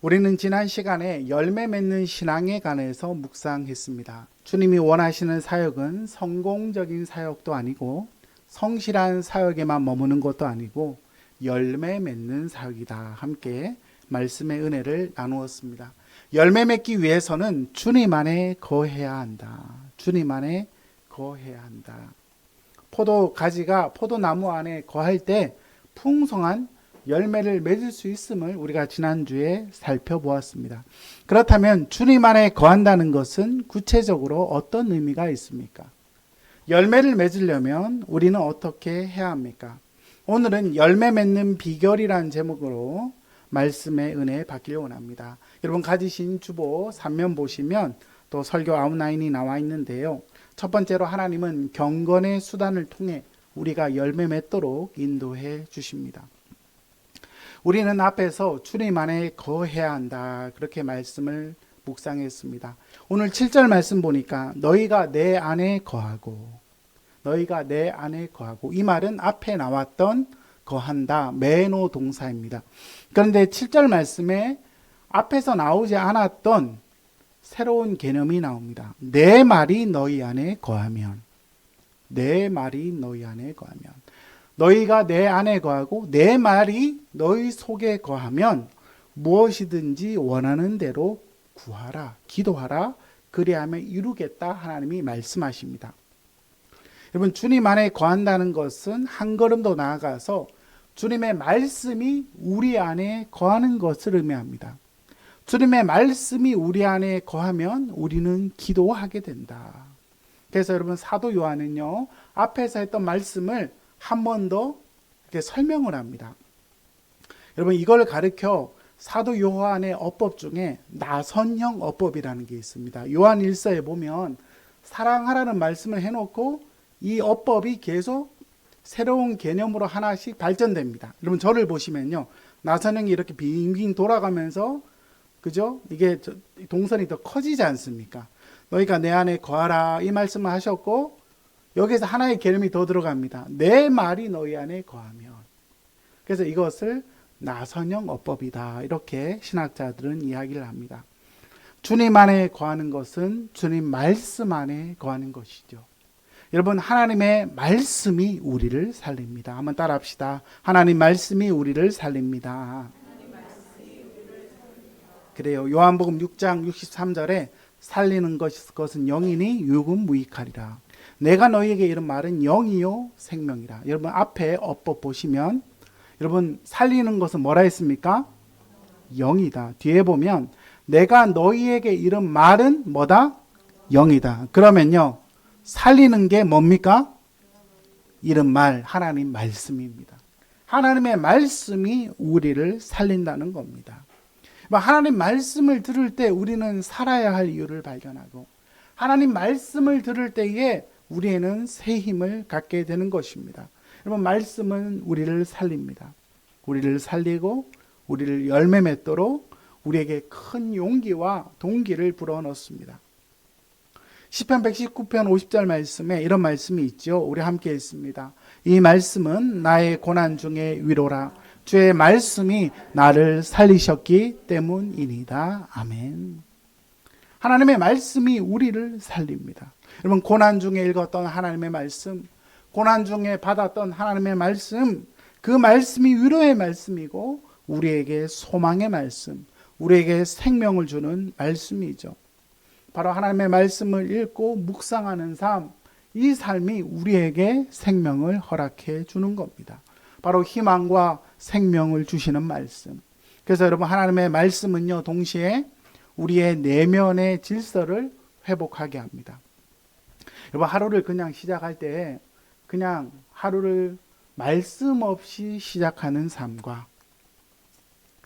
우리는 지난 시간에 열매 맺는 신앙에 관해서 묵상했습니다. 주님이 원하시는 사역은 성공적인 사역도 아니고 성실한 사역에만 머무는 것도 아니고 열매 맺는 사역이다. 함께 말씀의 은혜를 나누었습니다. 열매 맺기 위해서는 주님 안에 거해야 한다. 주님 안에 거해야 한다. 포도 가지가 포도나무 안에 거할 때 풍성한 열매를 맺을 수 있음을 우리가 지난주에 살펴보았습니다. 그렇다면 주님 안에 거한다는 것은 구체적으로 어떤 의미가 있습니까? 열매를 맺으려면 우리는 어떻게 해야 합니까? 오늘은 열매 맺는 비결이라는 제목으로 말씀의 은혜 받기를 원합니다. 여러분 가지신 주보 3면 보시면 또 설교 아웃라인이 나와 있는데요. 첫 번째로 하나님은 경건의 수단을 통해 우리가 열매 맺도록 인도해 주십니다. 우리는 앞에서 주님 안에 거해야 한다. 그렇게 말씀을 묵상했습니다. 오늘 7절 말씀 보니까 너희가 내 안에 거하고 너희가 내 안에 거하고 이 말은 앞에 나왔던 거한다. 매노 동사입니다. 그런데 7절 말씀에 앞에서 나오지 않았던 새로운 개념이 나옵니다. 내 말이 너희 안에 거하면 내 말이 너희 안에 거하면 너희가 내 안에 거하고 내 말이 너희 속에 거하면 무엇이든지 원하는 대로 구하라, 기도하라, 그리하면 이루겠다 하나님이 말씀하십니다. 여러분 주님 안에 거한다는 것은 한 걸음 더 나아가서 주님의 말씀이 우리 안에 거하는 것을 의미합니다. 주님의 말씀이 우리 안에 거하면 우리는 기도하게 된다. 그래서 여러분 사도 요한은요 앞에서 했던 말씀을 한 번 더 설명을 합니다. 여러분 이걸 가르쳐 사도 요한의 어법 중에 나선형 어법이라는 게 있습니다. 요한 1서에 보면 사랑하라는 말씀을 해놓고 이 어법이 계속 새로운 개념으로 하나씩 발전됩니다. 여러분 저를 보시면요 나선형이 이렇게 빙빙 돌아가면서 그죠? 이게 동선이 더 커지지 않습니까? 너희가 내 안에 거하라 이 말씀을 하셨고 여기서 하나의 개념이 더 들어갑니다. 내 말이 너희 안에 거하면. 그래서 이것을 나선형 어법이다. 이렇게 신학자들은 이야기를 합니다. 주님 안에 거하는 것은 주님 말씀 안에 거하는 것이죠. 여러분 하나님의 말씀이 우리를 살립니다. 한번 따라합시다. 하나님 말씀이 우리를 살립니다. 그래요. 요한복음 6장 63절에 살리는 것은 영이니 육은 무익하리라. 내가 너희에게 이런 말은 영이요 생명이라. 여러분 앞에 어법 보시면 여러분 살리는 것은 뭐라 했습니까? 영이다. 뒤에 보면 내가 너희에게 이런 말은 뭐다? 영이다. 그러면요 살리는 게 뭡니까? 이런 말 하나님 말씀입니다. 하나님의 말씀이 우리를 살린다는 겁니다. 하나님 말씀을 들을 때 우리는 살아야 할 이유를 발견하고 하나님 말씀을 들을 때에 우리에는 새 힘을 갖게 되는 것입니다. 여러분 말씀은 우리를 살립니다. 우리를 살리고 우리를 열매 맺도록 우리에게 큰 용기와 동기를 불어넣습니다. 시편 119편 50절 말씀에 이런 말씀이 있죠. 우리 함께 읽습니다. 이 말씀은 나의 고난 중에 위로라. 주의 말씀이 나를 살리셨기 때문이니다. 아멘. 하나님의 말씀이 우리를 살립니다. 여러분 고난 중에 읽었던 하나님의 말씀, 고난 중에 받았던 하나님의 말씀, 그 말씀이 위로의 말씀이고 우리에게 소망의 말씀, 우리에게 생명을 주는 말씀이죠. 바로 하나님의 말씀을 읽고 묵상하는 삶, 이 삶이 우리에게 생명을 허락해 주는 겁니다. 바로 희망과 생명을 주시는 말씀. 그래서 여러분 하나님의 말씀은요 동시에 우리의 내면의 질서를 회복하게 합니다. 여러분 하루를 그냥 시작할 때 그냥 하루를 말씀 없이 시작하는 삶과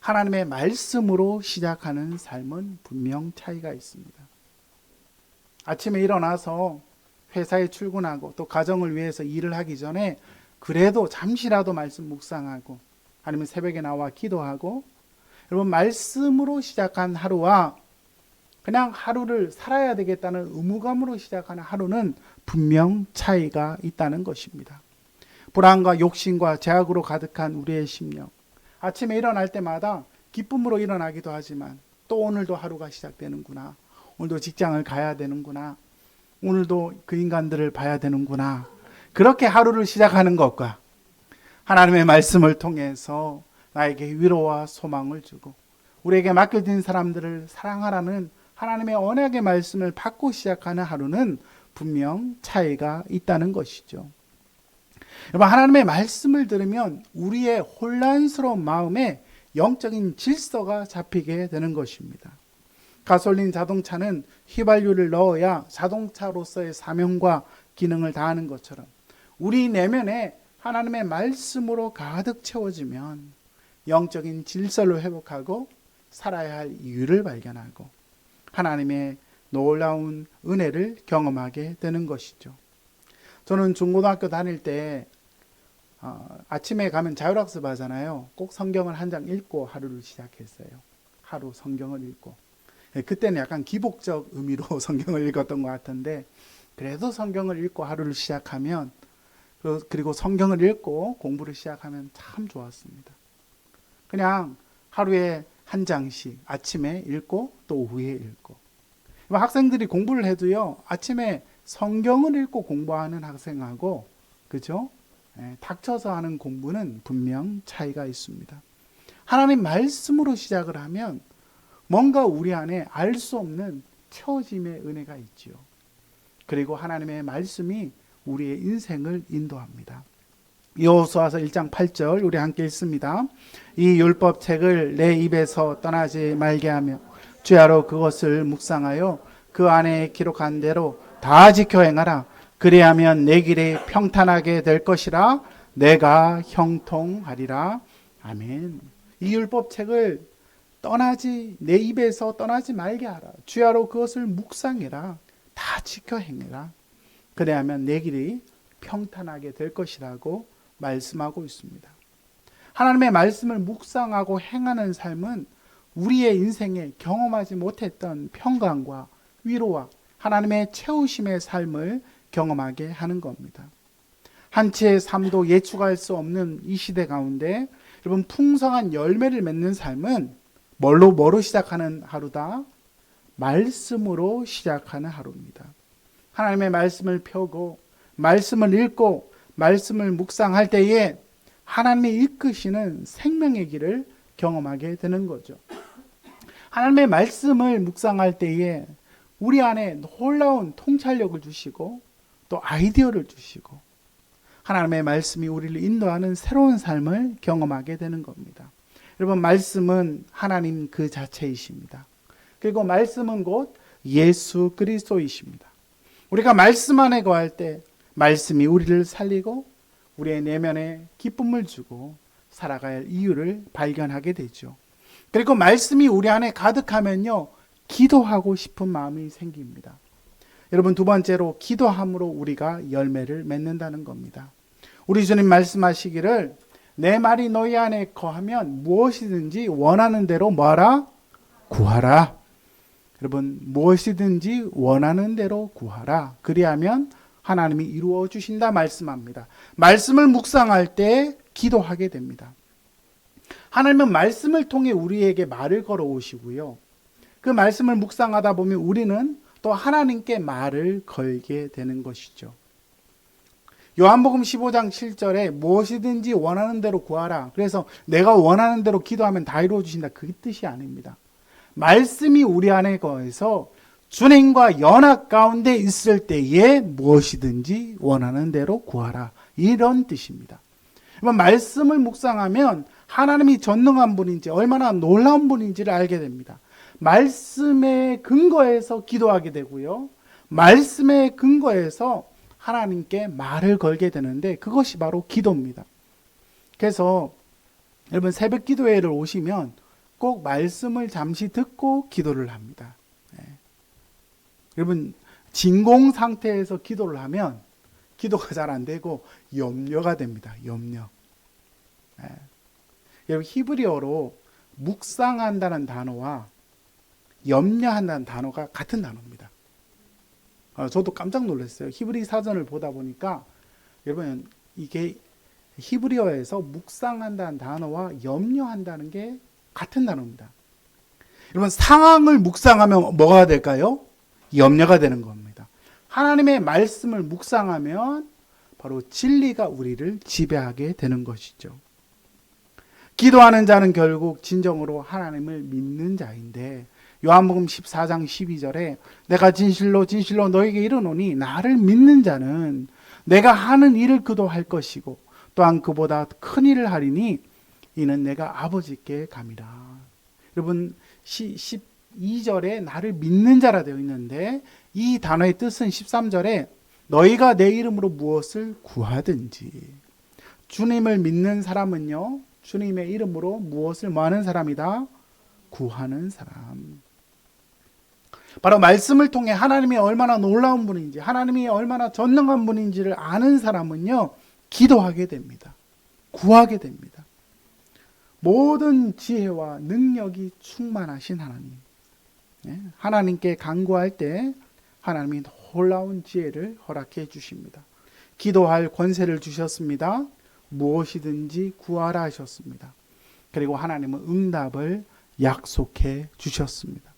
하나님의 말씀으로 시작하는 삶은 분명 차이가 있습니다. 아침에 일어나서 회사에 출근하고 또 가정을 위해서 일을 하기 전에 그래도 잠시라도 말씀 묵상하고 아니면 새벽에 나와 기도하고 여러분 말씀으로 시작한 하루와 그냥 하루를 살아야 되겠다는 의무감으로 시작하는 하루는 분명 차이가 있다는 것입니다. 불안과 욕심과 제약으로 가득한 우리의 심령, 아침에 일어날 때마다 기쁨으로 일어나기도 하지만 또 오늘도 하루가 시작되는구나. 오늘도 직장을 가야 되는구나. 오늘도 그 인간들을 봐야 되는구나. 그렇게 하루를 시작하는 것과 하나님의 말씀을 통해서 나에게 위로와 소망을 주고 우리에게 맡겨진 사람들을 사랑하라는 하나님의 언약의 말씀을 받고 시작하는 하루는 분명 차이가 있다는 것이죠. 여러분, 하나님의 말씀을 들으면 우리의 혼란스러운 마음에 영적인 질서가 잡히게 되는 것입니다. 가솔린 자동차는 휘발유를 넣어야 자동차로서의 사명과 기능을 다하는 것처럼 우리 내면에 하나님의 말씀으로 가득 채워지면 영적인 질서를 회복하고 살아야 할 이유를 발견하고 하나님의 놀라운 은혜를 경험하게 되는 것이죠. 저는 중고등학교 다닐 때 아침에 가면 자율학습 하잖아요. 꼭 성경을 한 장 읽고 하루를 시작했어요. 하루 성경을 읽고. 그때는 약간 기복적 의미로 성경을 읽었던 것 같은데 그래도 성경을 읽고 하루를 시작하면 그리고 성경을 읽고 공부를 시작하면 참 좋았습니다. 그냥 하루에 한 장씩 아침에 읽고 또 오후에 읽고. 학생들이 공부를 해도요, 아침에 성경을 읽고 공부하는 학생하고 그죠? 닥쳐서 하는 공부는 분명 차이가 있습니다. 하나님 말씀으로 시작을 하면 뭔가 우리 안에 알 수 없는 채워짐의 은혜가 있지요. 그리고 하나님의 말씀이 우리의 인생을 인도합니다. 여호수아서 1장 8절 우리 함께 읽습니다. 이 율법책을 내 입에서 떠나지 말게 하며 주야로 그것을 묵상하여 그 안에 기록한 대로 다 지켜 행하라. 그리하면 내 길이 평탄하게 될 것이라. 내가 형통하리라. 아멘. 이 율법책을 내 입에서 떠나지 말게 하라. 주야로 그것을 묵상해라. 다 지켜 행해라. 그래야면 내 길이 평탄하게 될 것이라고 말씀하고 있습니다. 하나님의 말씀을 묵상하고 행하는 삶은 우리의 인생에 경험하지 못했던 평강과 위로와 하나님의 채우심의 삶을 경험하게 하는 겁니다. 한치의 삶도 예측할 수 없는 이 시대 가운데 여러분, 풍성한 열매를 맺는 삶은 뭐로 시작하는 하루다? 말씀으로 시작하는 하루입니다. 하나님의 말씀을 펴고 말씀을 읽고 말씀을 묵상할 때에 하나님이 이끄시는 생명의 길을 경험하게 되는 거죠. 하나님의 말씀을 묵상할 때에 우리 안에 놀라운 통찰력을 주시고 또 아이디어를 주시고 하나님의 말씀이 우리를 인도하는 새로운 삶을 경험하게 되는 겁니다. 여러분, 말씀은 하나님 그 자체이십니다. 그리고 말씀은 곧 예수 그리스도이십니다. 우리가 말씀 안에 거할 때 말씀이 우리를 살리고 우리의 내면에 기쁨을 주고 살아가야 할 이유를 발견하게 되죠. 그리고 말씀이 우리 안에 가득하면요, 기도하고 싶은 마음이 생깁니다. 여러분, 두 번째로 기도함으로 우리가 열매를 맺는다는 겁니다. 우리 주님 말씀하시기를 내 말이 너희 안에 거하면 무엇이든지 원하는 대로 뭐하라? 구하라. 여러분, 무엇이든지 원하는 대로 구하라. 그리하면 하나님이 이루어 주신다 말씀합니다. 말씀을 묵상할 때 기도하게 됩니다. 하나님은 말씀을 통해 우리에게 말을 걸어 오시고요. 그 말씀을 묵상하다 보면 우리는 또 하나님께 말을 걸게 되는 것이죠. 요한복음 15장 7절에 무엇이든지 원하는 대로 구하라. 그래서 내가 원하는 대로 기도하면 다 이루어 주신다. 그 뜻이 아닙니다. 말씀이 우리 안에 거해서 주님과 연합 가운데 있을 때에 무엇이든지 원하는 대로 구하라. 이런 뜻입니다. 말씀을 묵상하면 하나님이 전능한 분인지 얼마나 놀라운 분인지를 알게 됩니다. 말씀에 근거해서 기도하게 되고요. 말씀에 근거해서 하나님께 말을 걸게 되는데 그것이 바로 기도입니다. 그래서 여러분, 새벽 기도회를 오시면 꼭 말씀을 잠시 듣고 기도를 합니다. 여러분, 진공 상태에서 기도를 하면 기도가 잘 안 되고 염려가 됩니다. 염려. 여러분, 히브리어로 묵상한다는 단어와 염려한다는 단어가 같은 단어입니다. 저도 깜짝 놀랐어요. 히브리 사전을 보다 보니까 여러분, 이게 히브리어에서 묵상한다는 단어와 염려한다는 게 같은 단어입니다. 여러분, 상황을 묵상하면 뭐가 될까요? 염려가 되는 겁니다. 하나님의 말씀을 묵상하면 바로 진리가 우리를 지배하게 되는 것이죠. 기도하는 자는 결국 진정으로 하나님을 믿는 자인데, 요한복음 14장 12절에 내가 진실로 진실로 너에게 이르노니 나를 믿는 자는 내가 하는 일을 그도 할 것이고 또한 그보다 큰 일을 하리니 이는 내가 아버지께 감이라. 여러분, 12절에 나를 믿는 자라 되어 있는데, 이 단어의 뜻은 13절에 너희가 내 이름으로 무엇을 구하든지. 주님을 믿는 사람은요, 주님의 이름으로 무엇을 뭐하는 사람이다? 구하는 사람. 바로 말씀을 통해 하나님이 얼마나 놀라운 분인지, 하나님이 얼마나 전능한 분인지를 아는 사람은요, 기도하게 됩니다. 구하게 됩니다. 모든 지혜와 능력이 충만하신 하나님, 하나님께 간구할 때 하나님이 놀라운 지혜를 허락해 주십니다. 기도할 권세를 주셨습니다. 무엇이든지 구하라 하셨습니다. 그리고 하나님은 응답을 약속해 주셨습니다.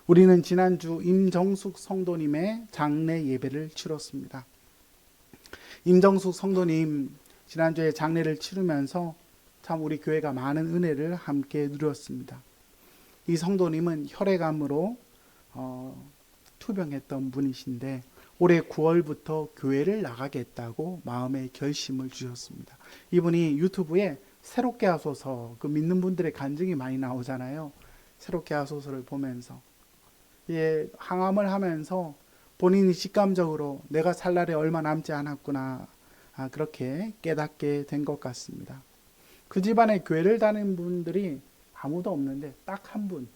우리는 지난주 임정숙 성도님의 장례 예배를 치렀습니다. 임정숙 성도님 지난주에 장례를 치르면서 참 우리 교회가 많은 은혜를 함께 누렸습니다. 이 성도님은 혈액암으로 투병했던 분이신데 올해 9월부터 교회를 나가겠다고 마음의 결심을 주셨습니다. 이분이 유튜브에 새롭게 하소서, 그 믿는 분들의 간증이 많이 나오잖아요. 새롭게 하소서를 보면서 항암을 하면서 본인이 직감적으로 내가 살 날이 얼마 남지 않았구나, 그렇게 깨닫게 된 것 같습니다. 그 집안에 교회를 다니는 분들이 아무도 없는데 딱 한 분,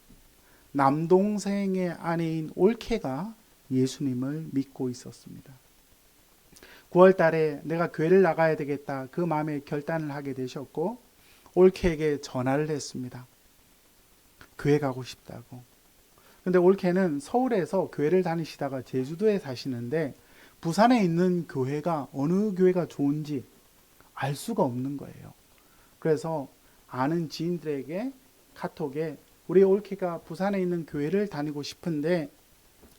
남동생의 아내인 올케가 예수님을 믿고 있었습니다. 9월 달에 내가 교회를 나가야 되겠다, 그 마음에 결단을 하게 되셨고 올케에게 전화를 했습니다. 교회 가고 싶다고. 근데 올케는 서울에서 교회를 다니시다가 제주도에 사시는데 부산에 있는 교회가 어느 교회가 좋은지 알 수가 없는 거예요. 그래서 아는 지인들에게 카톡에 우리 올케가 부산에 있는 교회를 다니고 싶은데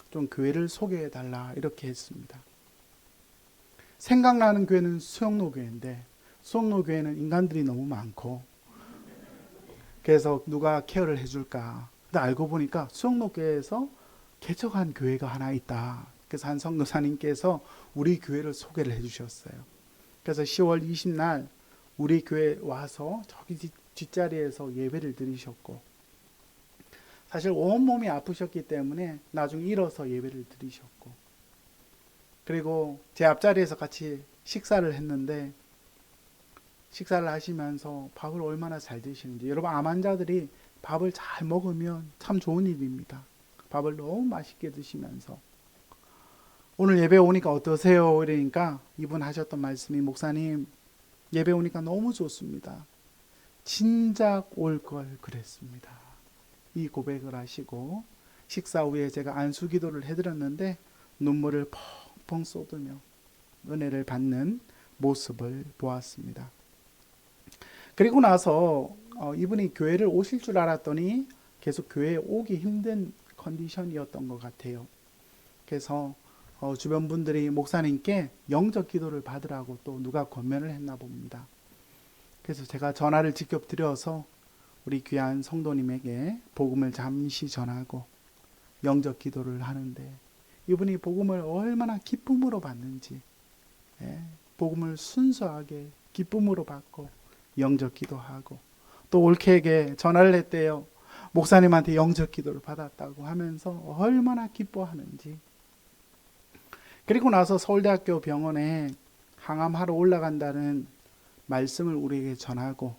좀 교회를 소개해 달라, 이렇게 했습니다. 생각나는 교회는 수영로 교회인데 수영로 교회는 인간들이 너무 많고 그래서 누가 케어를 해줄까. 근데 알고 보니까 수영로 교회에서 개척한 교회가 하나 있다. 그래서 한 성도사님께서 우리 교회를 소개를 해주셨어요. 그래서 10월 20날 우리 교회 와서 저기 뒷자리에서 예배를 드리셨고, 사실 온몸이 아프셨기 때문에 나중에 일어서 예배를 드리셨고, 그리고 제 앞자리에서 같이 식사를 했는데 식사를 하시면서 밥을 얼마나 잘 드시는지. 여러분, 암 환자들이 밥을 잘 먹으면 참 좋은 일입니다. 밥을 너무 맛있게 드시면서 오늘 예배 오니까 어떠세요? 이러니까 이분 하셨던 말씀이, 목사님 예배 오니까 너무 좋습니다. 진작 올 걸 그랬습니다. 이 고백을 하시고 식사 후에 제가 안수 기도를 해드렸는데 눈물을 펑펑 쏟으며 은혜를 받는 모습을 보았습니다. 그리고 나서 이분이 교회를 오실 줄 알았더니 계속 교회에 오기 힘든 컨디션이었던 것 같아요. 그래서 주변 분들이 목사님께 영적 기도를 받으라고 또 누가 권면을 했나 봅니다. 그래서 제가 전화를 직접 드려서 우리 귀한 성도님에게 복음을 잠시 전하고 영적 기도를 하는데 이분이 복음을 얼마나 기쁨으로 받는지, 복음을 순수하게 기쁨으로 받고 영적 기도하고 또 올케에게 전화를 했대요. 목사님한테 영적 기도를 받았다고 하면서 얼마나 기뻐하는지. 그리고 나서 서울대학교 병원에 항암하러 올라간다는 말씀을 우리에게 전하고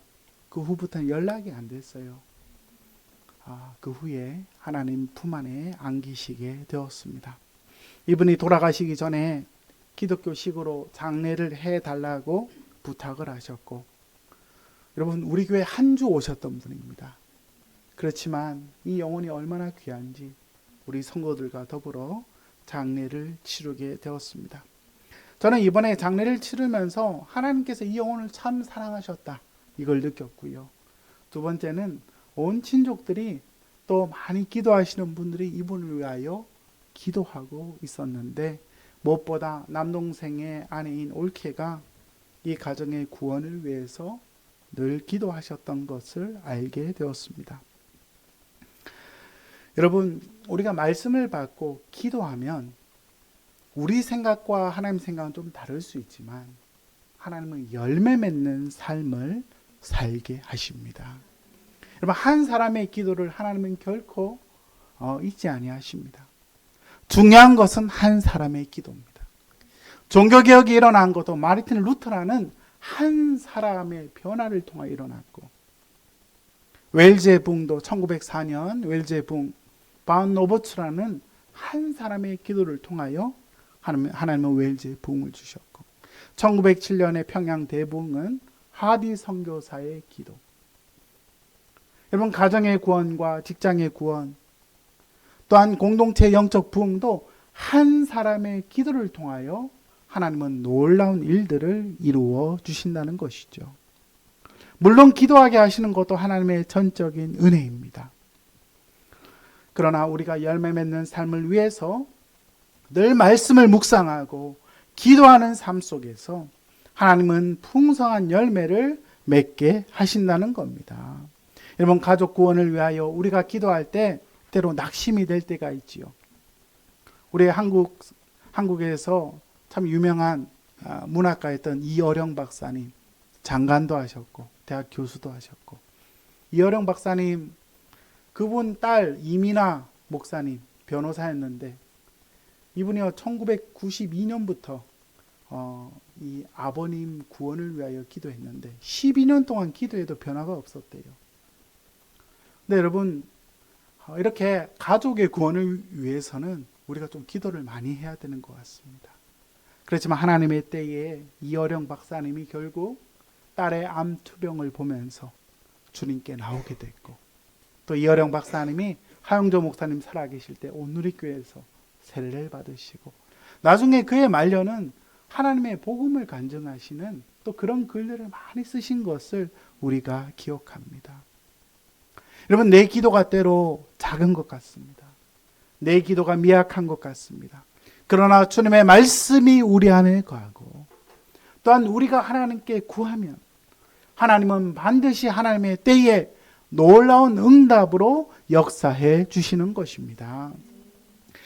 그 후부터는 연락이 안 됐어요. 그 후에 하나님 품 안에 안기시게 되었습니다. 이분이 돌아가시기 전에 기독교식으로 장례를 해달라고 부탁을 하셨고, 여러분, 우리 교회 한 주 오셨던 분입니다. 그렇지만 이 영혼이 얼마나 귀한지 우리 성도들과 더불어 장례를 치르게 되었습니다. 저는 이번에 장례를 치르면서 하나님께서 이 영혼을 참 사랑하셨다, 이걸 느꼈고요. 두 번째는 온 친족들이 또 많이 기도하시는 분들이 이분을 위하여 기도하고 있었는데 무엇보다 남동생의 아내인 올케가 이 가정의 구원을 위해서 늘 기도하셨던 것을 알게 되었습니다. 여러분, 우리가 말씀을 받고 기도하면 우리 생각과 하나님 생각은 좀 다를 수 있지만 하나님은 열매 맺는 삶을 살게 하십니다. 여러분, 한 사람의 기도를 하나님은 결코 잊지 아니하십니다. 중요한 것은 한 사람의 기도입니다. 종교개혁이 일어난 것도 마르틴 루터라는 한 사람의 변화를 통해 일어났고, 웰즈의 붕도 1904년 웰즈의 붕 바운 노버츠라는 한 사람의 기도를 통하여 하나님은 웰즈의 붕을 주셨고, 1907년의 평양 대붕은 하디 선교사의 기도. 여러분, 가정의 구원과 직장의 구원, 또한 공동체의 영적 부흥도 한 사람의 기도를 통하여 하나님은 놀라운 일들을 이루어 주신다는 것이죠. 물론 기도하게 하시는 것도 하나님의 전적인 은혜입니다. 그러나 우리가 열매 맺는 삶을 위해서 늘 말씀을 묵상하고 기도하는 삶 속에서 하나님은 풍성한 열매를 맺게 하신다는 겁니다. 여러분, 가족 구원을 위하여 우리가 기도할 때 때로 낙심이 될 때가 있지요. 우리 한국에서 참 유명한 문학가였던 이어령 박사님, 장관도 하셨고 대학 교수도 하셨고, 이어령 박사님 그분 딸 이민아 목사님 변호사였는데, 이분이요 1992년부터 이 아버님 구원을 위하여 기도했는데 12년 동안 기도해도 변화가 없었대요. 근데 여러분, 이렇게 가족의 구원을 위해서는 우리가 좀 기도를 많이 해야 되는 것 같습니다. 그렇지만 하나님의 때에 이어령 박사님이 결국 딸의 암 투병을 보면서 주님께 나오게 됐고, 또 이어령 박사님이 하영조 목사님 살아계실 때 온누리교회에서 세례를 받으시고, 나중에 그의 말년은 하나님의 복음을 간증하시는 또 그런 글들을 많이 쓰신 것을 우리가 기억합니다. 여러분, 내 기도가 때로 작은 것 같습니다. 내 기도가 미약한 것 같습니다. 그러나 주님의 말씀이 우리 안에 거하고, 또한 우리가 하나님께 구하면 하나님은 반드시 하나님의 때에 놀라운 응답으로 역사해 주시는 것입니다.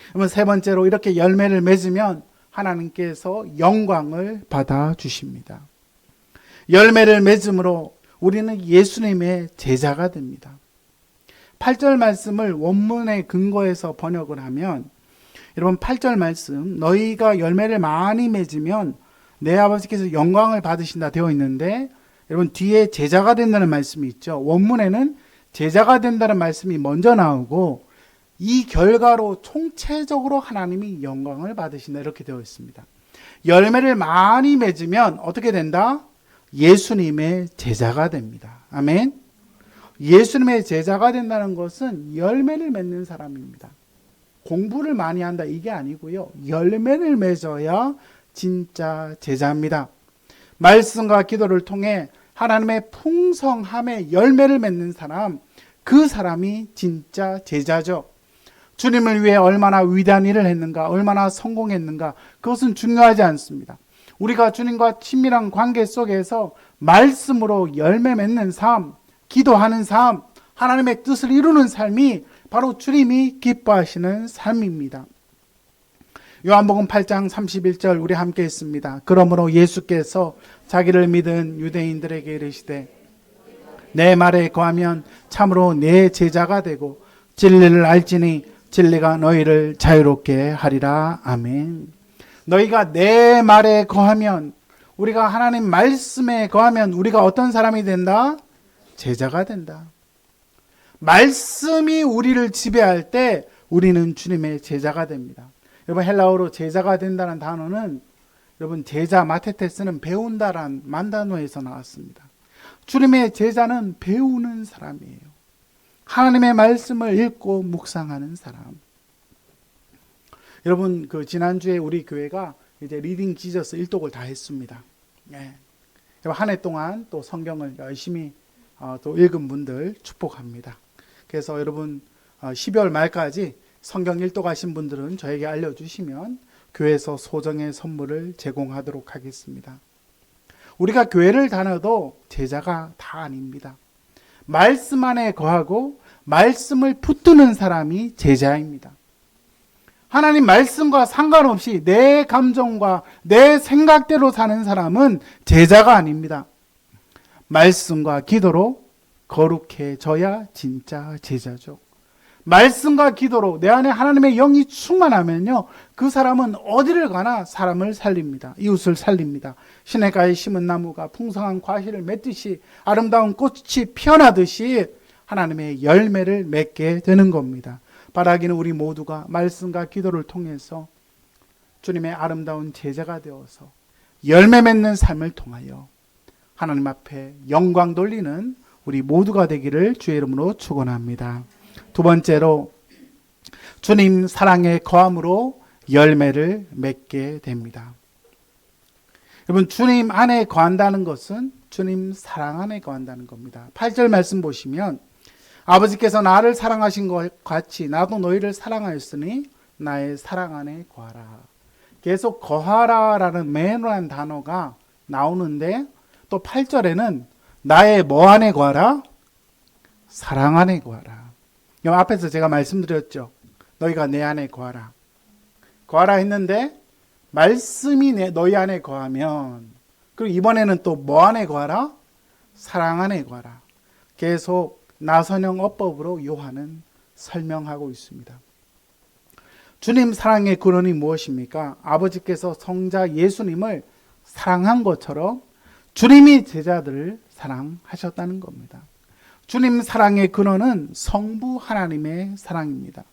그러면 세 번째로, 이렇게 열매를 맺으면 하나님께서 영광을 받아 주십니다. 열매를 맺음으로 우리는 예수님의 제자가 됩니다. 8절 말씀을 원문의 근거에서 번역을 하면, 여러분 8절 말씀, 너희가 열매를 많이 맺으면 내 아버지께서 영광을 받으신다 되어 있는데, 여러분 뒤에 제자가 된다는 말씀이 있죠. 원문에는 제자가 된다는 말씀이 먼저 나오고, 이 결과로 총체적으로 하나님이 영광을 받으신다 이렇게 되어 있습니다. 열매를 많이 맺으면 어떻게 된다? 예수님의 제자가 됩니다. 아멘. 예수님의 제자가 된다는 것은 열매를 맺는 사람입니다. 공부를 많이 한다 이게 아니고요, 열매를 맺어야 진짜 제자입니다. 말씀과 기도를 통해 하나님의 풍성함에 열매를 맺는 사람, 그 사람이 진짜 제자죠. 주님을 위해 얼마나 위대한 일을 했는가, 얼마나 성공했는가, 그것은 중요하지 않습니다. 우리가 주님과 친밀한 관계 속에서 말씀으로 열매 맺는 삶, 기도하는 삶, 하나님의 뜻을 이루는 삶이 바로 주님이 기뻐하시는 삶입니다. 요한복음 8장 31절 우리 함께 읽습니다. 그러므로 예수께서 자기를 믿은 유대인들에게 이르시되 내 말에 거하면 참으로 내 제자가 되고 진리를 알지니 진리가 너희를 자유롭게 하리라. 아멘. 너희가 내 말에 거하면, 우리가 하나님 말씀에 거하면 우리가 어떤 사람이 된다? 제자가 된다. 말씀이 우리를 지배할 때 우리는 주님의 제자가 됩니다. 여러분, 헬라어로 제자가 된다는 단어는 여러분 제자 마테테스는 배운다란 만단어에서 나왔습니다. 주님의 제자는 배우는 사람이에요. 하나님의 말씀을 읽고 묵상하는 사람. 여러분, 지난주에 우리 교회가 이제 리딩 지저스 일독을 다 했습니다. 예. 한 해 동안 또 성경을 열심히 또 읽은 분들 축복합니다. 그래서 여러분 12월 말까지 성경 일독 하신 분들은 저에게 알려주시면 교회에서 소정의 선물을 제공하도록 하겠습니다. 우리가 교회를 다녀도 제자가 다 아닙니다. 말씀 안에 거하고 말씀을 붙드는 사람이 제자입니다. 하나님 말씀과 상관없이 내 감정과 내 생각대로 사는 사람은 제자가 아닙니다. 말씀과 기도로 거룩해져야 진짜 제자죠. 말씀과 기도로 내 안에 하나님의 영이 충만하면요, 그 사람은 어디를 가나 사람을 살립니다. 이웃을 살립니다. 시냇가에 심은 나무가 풍성한 과실을 맺듯이 아름다운 꽃이 피어나듯이 하나님의 열매를 맺게 되는 겁니다. 바라기는 우리 모두가 말씀과 기도를 통해서 주님의 아름다운 제자가 되어서 열매 맺는 삶을 통하여 하나님 앞에 영광 돌리는 우리 모두가 되기를 주의 이름으로 축원합니다. 두 번째로, 주님 사랑의 거함으로 열매를 맺게 됩니다. 여러분, 주님 안에 거한다는 것은 주님 사랑 안에 거한다는 겁니다. 8절 말씀 보시면 아버지께서 나를 사랑하신 것 같이 나도 너희를 사랑하였으니 나의 사랑 안에 거하라. 계속 거하라라는 매너한 단어가 나오는데 또 8절에는 나의 뭐 안에 거하라? 사랑 안에 거하라. 앞에서 제가 말씀드렸죠. 너희가 내 안에 거하라. 거하라 했는데 말씀이 너희 안에 거하면, 그리고 이번에는 또 뭐 안에 거하라? 사랑 안에 거하라. 계속 나선형 어법으로 요한은 설명하고 있습니다. 주님 사랑의 근원이 무엇입니까? 아버지께서 성자 예수님을 사랑한 것처럼 주님이 제자들을 사랑하셨다는 겁니다. 주님 사랑의 근원은 성부 하나님의 사랑입니다.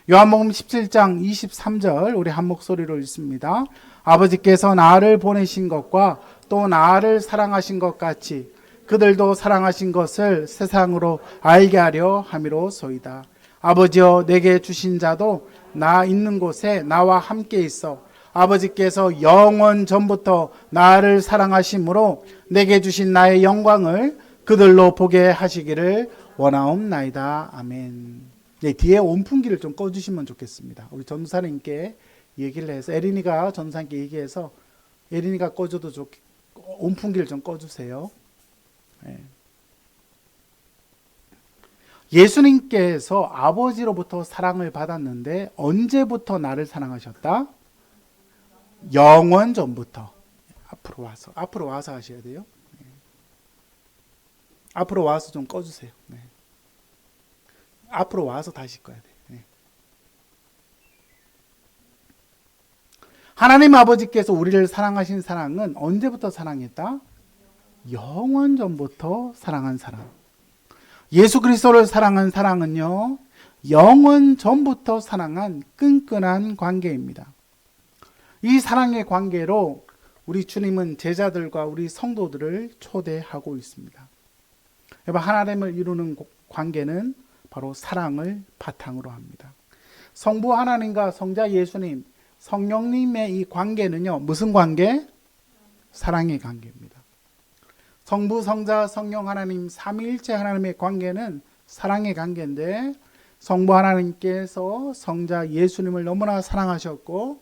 요한복음 17장 23절 우리 한 목소리로 읽습니다. 아버지께서 나를 보내신 것과 또 나를 사랑하신 것 같이 그들도 사랑하신 것을 세상으로 알게 하려 함이로소이다. 아버지여, 내게 주신 자도 나 있는 곳에 나와 함께 있어 아버지께서 영원 전부터 나를 사랑하심으로 내게 주신 나의 영광을 그들로 보게 하시기를 원하옵나이다. 아멘. 네, 뒤에 온풍기를 좀 꺼주시면 좋겠습니다. 우리 전사님께 얘기를 해서, 에린이가 전사님께 얘기해서 에린이가 꺼줘도 좋게 온풍기를 좀 꺼주세요. 네. 예수님께서 아버지로부터 사랑을 받았는데 언제부터 나를 사랑하셨다? 영원 전부터. 앞으로 와서 하셔야 돼요. 네. 앞으로 와서 좀 꺼주세요. 네. 앞으로 와서 다시 꺼야 돼요. 네. 하나님 아버지께서 우리를 사랑하신 사랑은 언제부터 사랑했다? 영원 전부터 사랑한 사랑. 예수 그리스도를 사랑한 사랑은요, 영원 전부터 사랑한 끈끈한 관계입니다. 이 사랑의 관계로 우리 주님은 제자들과 우리 성도들을 초대하고 있습니다. 여러분, 하나님을 이루는 관계는 바로 사랑을 바탕으로 합니다. 성부 하나님과 성자 예수님, 성령님의 이 관계는요, 무슨 관계? 사랑의 관계입니다. 성부, 성자, 성령 하나님, 삼위일체 하나님의 관계는 사랑의 관계인데, 성부 하나님께서 성자 예수님을 너무나 사랑하셨고,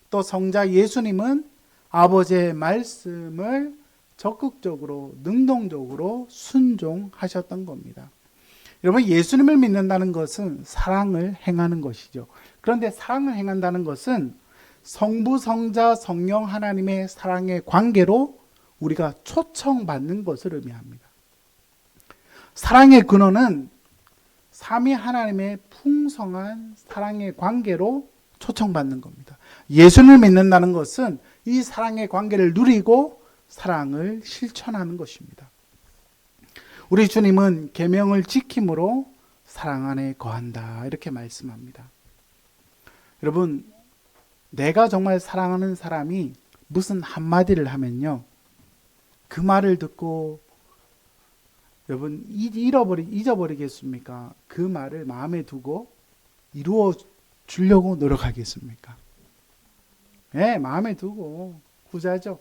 또 성자 예수님은 아버지의 말씀을 적극적으로, 능동적으로 순종하셨던 겁니다. 여러분, 예수님을 믿는다는 것은 사랑을 행하는 것이죠. 그런데 사랑을 행한다는 것은 성부, 성자, 성령 하나님의 사랑의 관계로 우리가 초청받는 것을 의미합니다. 사랑의 근원은 삼위 하나님의 풍성한 사랑의 관계로 초청받는 겁니다. 예수를 믿는다는 것은 이 사랑의 관계를 누리고 사랑을 실천하는 것입니다. 우리 주님은 계명을 지킴으로 사랑 안에 거한다, 이렇게 말씀합니다. 여러분, 내가 정말 사랑하는 사람이 무슨 한마디를 하면요, 그 말을 듣고 여러분 잊어버리겠습니까? 그 말을 마음에 두고 이루어 주려고 노력하겠습니까? 네, 마음에 두고 후자죠.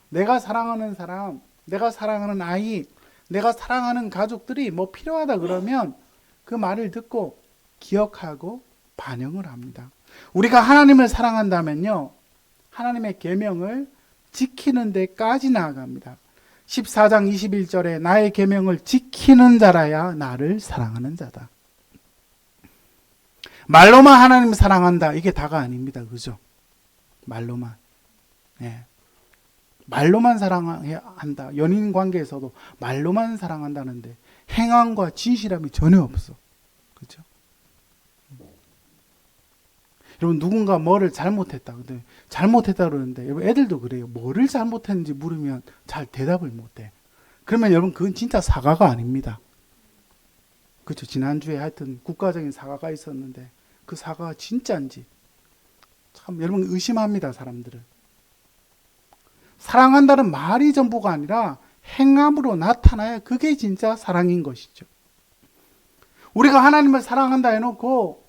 내가 사랑하는 사람, 내가 사랑하는 아이, 내가 사랑하는 가족들이 뭐 필요하다 그러면 그 말을 듣고 기억하고 반영을 합니다. 우리가 하나님을 사랑한다면요, 하나님의 계명을 지키는 데까지 나아갑니다. 14장 21절에 나의 계명을 지키는 자라야 나를 사랑하는 자다. 말로만 하나님을 사랑한다, 이게 다가 아닙니다. 그죠? 말로만. 예. 말로만 사랑한다. 연인 관계에서도 말로만 사랑한다는데 행함과 진실함이 전혀 없어. 그죠? 여러분, 누군가 뭐를 잘못했다. 근데 잘못했다 그러는데, 여러분, 애들도 그래요. 뭐를 잘못했는지 물으면 잘 대답을 못해. 그러면 여러분, 그건 진짜 사과가 아닙니다. 그렇죠. 지난주에 하여튼 국가적인 사과가 있었는데 그 사과가 진짜인지 참 여러분 의심합니다. 사람들은. 사랑한다는 말이 전부가 아니라 행함으로 나타나야 그게 진짜 사랑인 것이죠. 우리가 하나님을 사랑한다 해놓고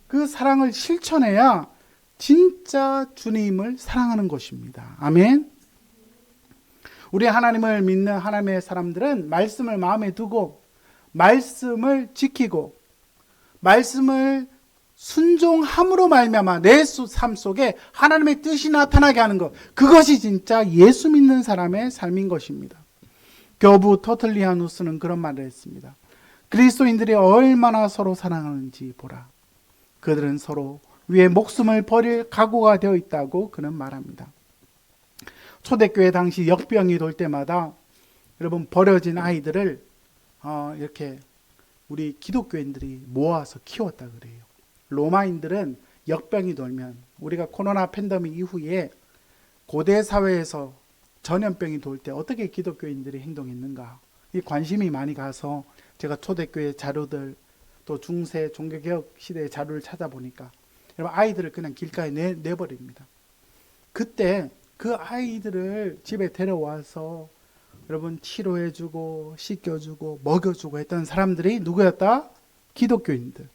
그 사랑을 실천해야 진짜 주님을 사랑하는 것입니다. 아멘. 우리 하나님을 믿는 하나님의 사람들은 말씀을 마음에 두고 말씀을 지키고 말씀을 순종함으로 말미암아 내 삶 속에 하나님의 뜻이 나타나게 하는 것, 그것이 진짜 예수 믿는 사람의 삶인 것입니다. 교부 터틀리아누스는 그런 말을 했습니다. 그리스도인들이 얼마나 서로 사랑하는지 보라. 그들은 서로 위에 목숨을 버릴 각오가 되어 있다고 그는 말합니다. 초대교회 당시 역병이 돌 때마다 여러분 버려진 아이들을 이렇게 우리 기독교인들이 모아서 키웠다 그래요. 로마인들은 역병이 돌면, 우리가 코로나 팬데믹 이후에 고대 사회에서 전염병이 돌 때 어떻게 기독교인들이 행동했는가, 이 관심이 많이 가서 제가 초대교회 자료들 또 중세 종교개혁 시대의 자료를 찾아보니까 여러분 아이들을 그냥 길가에 내버립니다. 그때 그 아이들을 집에 데려와서 여러분 치료해주고 씻겨주고 먹여주고 했던 사람들이 누구였다? 기독교인들.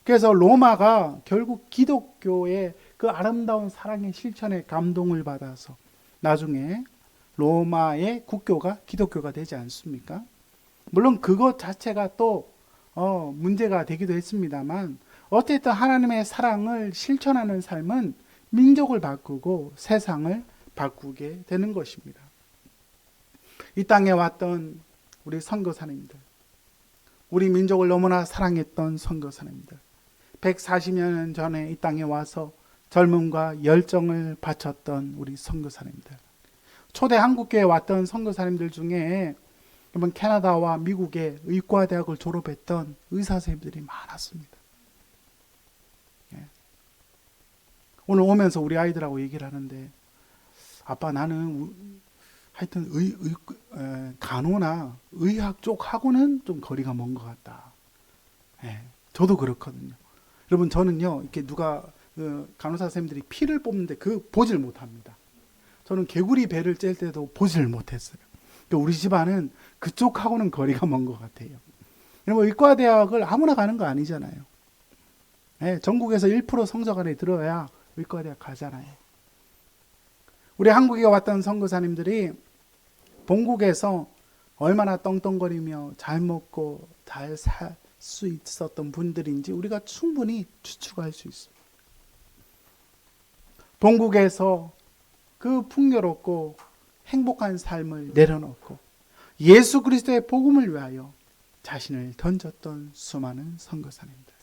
그래서 로마가 결국 기독교의 그 아름다운 사랑의 실천에 감동을 받아서 나중에 로마의 국교가 기독교가 되지 않습니까? 물론 그것 자체가 또 문제가 되기도 했습니다만 어쨌든 하나님의 사랑을 실천하는 삶은 민족을 바꾸고 세상을 바꾸게 되는 것입니다. 이 땅에 왔던 우리 선교사님들, 우리 민족을 너무나 사랑했던 선교사님들, 140여 년 전에 이 땅에 와서 젊음과 열정을 바쳤던 우리 선교사님들, 초대 한국교회에 왔던 선교사님들 중에 여러분 캐나다와 미국의 의과대학을 졸업했던 의사선생님들이 많았습니다. 오늘 오면서 우리 아이들하고 얘기를 하는데, 아빠 나는 하여튼 간호나 의학 쪽하고는 좀 거리가 먼 것 같다. 저도 그렇거든요. 여러분 저는요, 이렇게 누가 간호사 선생님들이 피를 뽑는데 보질 못합니다. 저는 개구리 배를 짤 때도 보질 못했어요. 우리 집안은 그쪽하고는 거리가 먼 것 같아요. 여러분 의과대학을 아무나 가는 거 아니잖아요. 전국에서 1% 성적 안에 들어야 의과대학 가잖아요. 우리 한국에 왔던 선교사님들이 본국에서 얼마나 떵떵거리며 잘 먹고 잘 살 수 있었던 분들인지 우리가 충분히 추측할 수 있습니다. 본국에서 그 풍요롭고 행복한 삶을 내려놓고 예수 그리스도의 복음을 위하여 자신을 던졌던 수많은 선교사님들.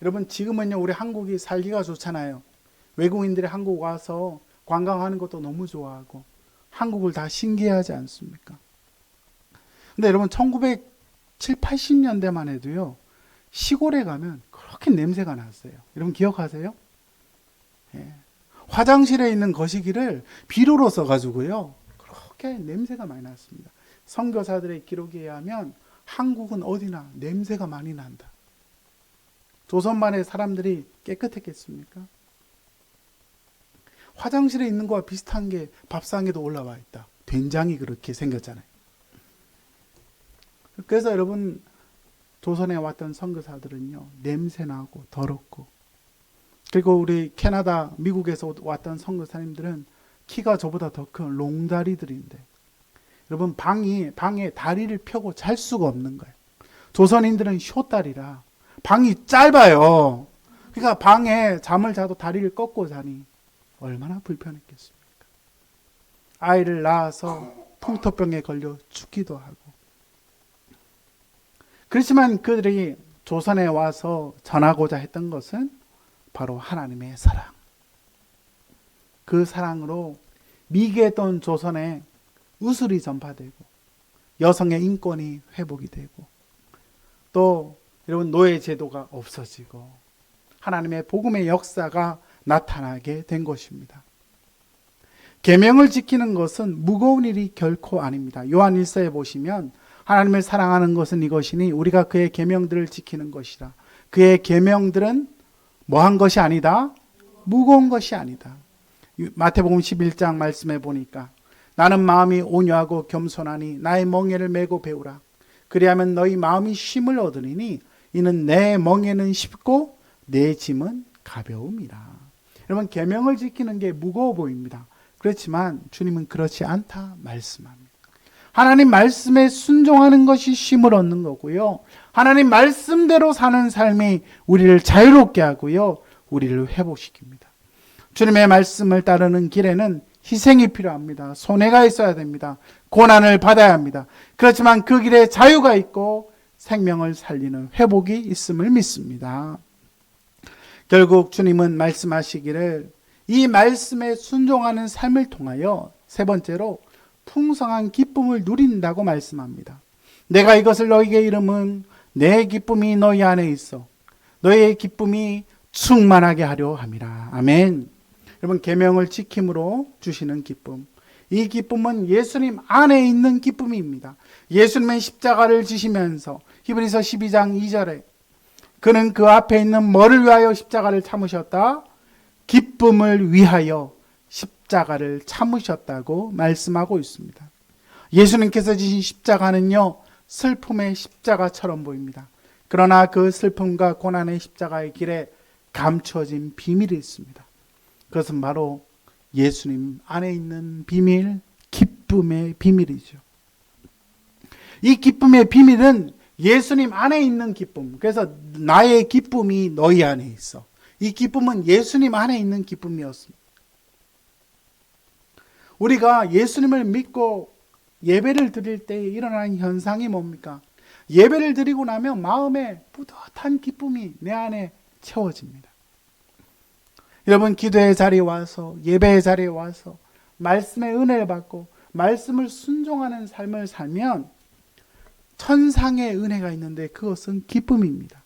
여러분 지금은요 우리 한국이 살기가 좋잖아요. 외국인들이 한국 와서 관광하는 것도 너무 좋아하고 한국을 다 신기해하지 않습니까? 근데 여러분 1970, 80년대만 해도요 시골에 가면 그렇게 냄새가 났어요. 여러분 기억하세요? 화장실에 있는 거시기를 비료로 써가지고요 그렇게 냄새가 많이 났습니다. 선교사들의 기록에 의하면 한국은 어디나 냄새가 많이 난다. 조선만의 사람들이 깨끗했겠습니까? 화장실에 있는 거와 비슷한 게 밥상에도 올라와 있다. 된장이 그렇게 생겼잖아요. 그래서 여러분 조선에 왔던 선교사들은요 냄새나고 더럽고, 그리고 우리 캐나다, 미국에서 왔던 선교사님들은 키가 저보다 더 큰 롱다리들인데 여러분 방에 다리를 펴고 잘 수가 없는 거예요. 조선인들은 쇼다리라 방이 짧아요. 그러니까 방에 잠을 자도 다리를 꺾고 자니 얼마나 불편했겠습니까? 아이를 낳아서 풍토병에 걸려 죽기도 하고. 그렇지만 그들이 조선에 와서 전하고자 했던 것은 바로 하나님의 사랑. 그 사랑으로 미개했던 조선에 우슬이 전파되고 여성의 인권이 회복이 되고 또 여러분 노예 제도가 없어지고 하나님의 복음의 역사가 나타나게 된 것입니다. 계명을 지키는 것은 무거운 일이 결코 아닙니다. 요한 1서에 보시면 하나님을 사랑하는 것은 이것이니 우리가 그의 계명들을 지키는 것이라. 그의 계명들은 뭐한 것이 아니다? 무거운 것이 아니다. 마태복음 11장 말씀해 보니까 나는 마음이 온유하고 겸손하니 나의 멍에를 메고 배우라. 그리하면 너희 마음이 쉼을 얻으리니 이는 내 멍에는 쉽고 내 짐은 가벼움이라. 여러분 계명을 지키는 게 무거워 보입니다. 그렇지만 주님은 그렇지 않다 말씀합니다. 하나님 말씀에 순종하는 것이 쉼을 얻는 거고요. 하나님 말씀대로 사는 삶이 우리를 자유롭게 하고요. 우리를 회복시킵니다. 주님의 말씀을 따르는 길에는 희생이 필요합니다. 손해가 있어야 됩니다. 고난을 받아야 합니다. 그렇지만 그 길에 자유가 있고 생명을 살리는 회복이 있음을 믿습니다. 결국 주님은 말씀하시기를 이 말씀에 순종하는 삶을 통하여 세 번째로 풍성한 기쁨을 누린다고 말씀합니다. 내가 이것을 너희에게 이름은 내 기쁨이 너희 안에 있어 너희의 기쁨이 충만하게 하려 함이라. 아멘. 여러분 계명을 지킴으로 주시는 기쁨. 이 기쁨은 예수님 안에 있는 기쁨입니다. 예수님은 십자가를 지시면서 히브리서 12장 2절에 그는 그 앞에 있는 뭐를 위하여 십자가를 참으셨다? 기쁨을 위하여 십자가를 참으셨다고 말씀하고 있습니다. 예수님께서 지신 십자가는요, 슬픔의 십자가처럼 보입니다. 그러나 그 슬픔과 고난의 십자가의 길에 감추어진 비밀이 있습니다. 그것은 바로 예수님 안에 있는 비밀, 기쁨의 비밀이죠. 이 기쁨의 비밀은 예수님 안에 있는 기쁨. 그래서 나의 기쁨이 너희 안에 있어. 이 기쁨은 예수님 안에 있는 기쁨이었습니다. 우리가 예수님을 믿고 예배를 드릴 때 일어나는 현상이 뭡니까? 예배를 드리고 나면 마음에 뿌듯한 기쁨이 내 안에 채워집니다. 여러분 기도의 자리에 와서 예배의 자리에 와서 말씀의 은혜를 받고 말씀을 순종하는 삶을 살면 천상의 은혜가 있는데 그것은 기쁨입니다.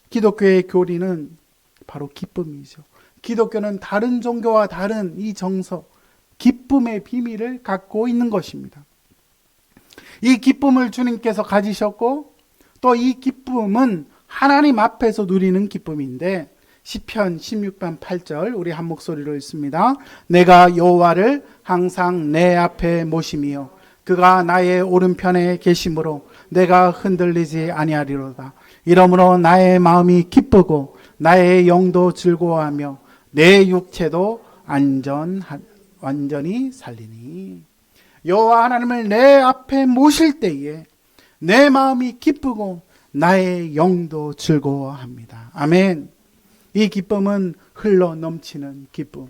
기독교의 교리는 바로 기쁨이죠. 기독교는 다른 종교와 다른 이 정서, 기쁨의 비밀을 갖고 있는 것입니다. 이 기쁨을 주님께서 가지셨고 또 이 기쁨은 하나님 앞에서 누리는 기쁨인데 시편 16편 8절 우리 한 목소리로 읽습니다. 내가 여호와를 항상 내 앞에 모심이요 그가 나의 오른편에 계심으로 내가 흔들리지 아니하리로다. 이러므로 나의 마음이 기쁘고 나의 영도 즐거워하며 내 육체도 완전히 살리니. 여호와 하나님을 내 앞에 모실 때에 내 마음이 기쁘고 나의 영도 즐거워합니다. 아멘. 이 기쁨은 흘러 넘치는 기쁨.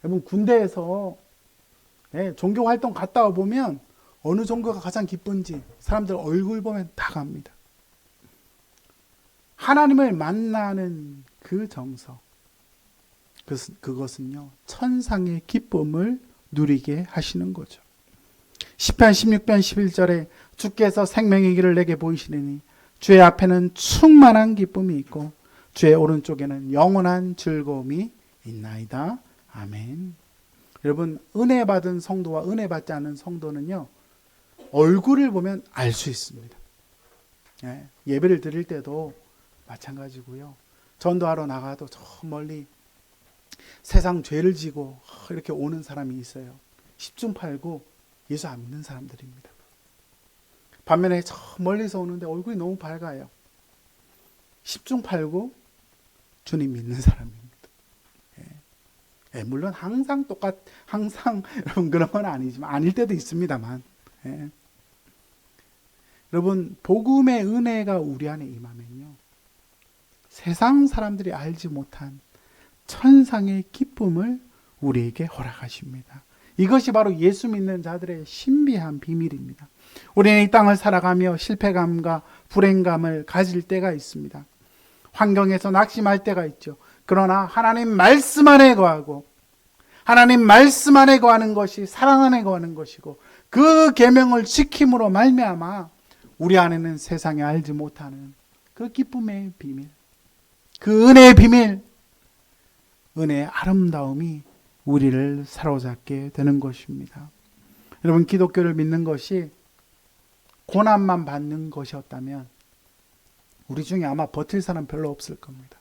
여러분 군대에서 종교 활동 갔다 와 보면 어느 종교가 가장 기쁜지 사람들 얼굴 보면 다 갑니다. 하나님을 만나는 그 정서, 그것은요 천상의 기쁨을 누리게 하시는 거죠. 시편 16편 11절에 주께서 생명의 길을 내게 보이시리니 주의 앞에는 충만한 기쁨이 있고 주의 오른쪽에는 영원한 즐거움이 있나이다. 아멘. 여러분 은혜 받은 성도와 은혜 받지 않은 성도는요 얼굴을 보면 알 수 있습니다. 예배를 드릴 때도 마찬가지고요. 전도하러 나가도 저 멀리 세상 죄를 지고 이렇게 오는 사람이 있어요. 10중 8구 예수 안 믿는 사람들입니다. 반면에 저 멀리서 오는데 얼굴이 너무 밝아요. 10중 8구 주님 믿는 사람입니다. 물론 항상 여러분 그런 건 아니지만 아닐 때도 있습니다만. 예. 여러분 복음의 은혜가 우리 안에 임하면요, 세상 사람들이 알지 못한 천상의 기쁨을 우리에게 허락하십니다. 이것이 바로 예수 믿는 자들의 신비한 비밀입니다. 우리는 이 땅을 살아가며 실패감과 불행감을 가질 때가 있습니다. 환경에서 낙심할 때가 있죠. 그러나 하나님 말씀 안에 거하고, 하나님 말씀 안에 거하는 것이 사랑 안에 거하는 것이고, 그 계명을 지킴으로 말미암아 우리 안에는 세상에 알지 못하는 그 기쁨의 비밀, 그 은혜의 비밀, 은혜의 아름다움이 우리를 사로잡게 되는 것입니다. 여러분, 기독교를 믿는 것이 고난만 받는 것이었다면 우리 중에 아마 버틸 사람 별로 없을 겁니다.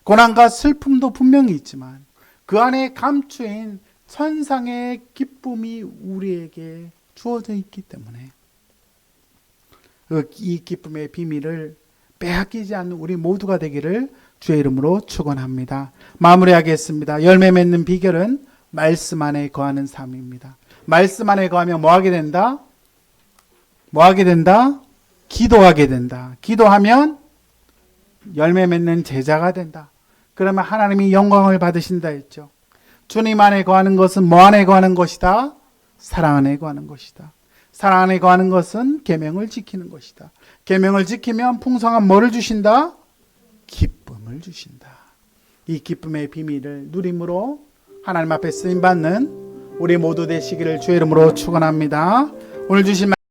고난과 슬픔도 분명히 있지만 그 안에 감추인 천상의 기쁨이 우리에게 주어져 있기 때문에 이 기쁨의 비밀을 빼앗기지 않는 우리 모두가 되기를 주의 이름으로 축원합니다. 마무리하겠습니다. 열매 맺는 비결은 말씀 안에 거하는 삶입니다. 말씀 안에 거하면 뭐하게 된다? 뭐하게 된다? 기도하게 된다. 기도하면 열매 맺는 제자가 된다. 그러면 하나님이 영광을 받으신다 했죠. 주님 안에 거하는 것은 뭐 안에 거하는 것이다? 사랑 안에 거하는 것이다. 사랑 안에 거하는 것은 계명을 지키는 것이다. 계명을 지키면 풍성한 뭐를 주신다? 기쁨을 주신다. 이 기쁨의 비밀을 누림으로 하나님 앞에 쓰임받는 우리 모두 되시기를 주의 이름으로 축원합니다. 오늘 주신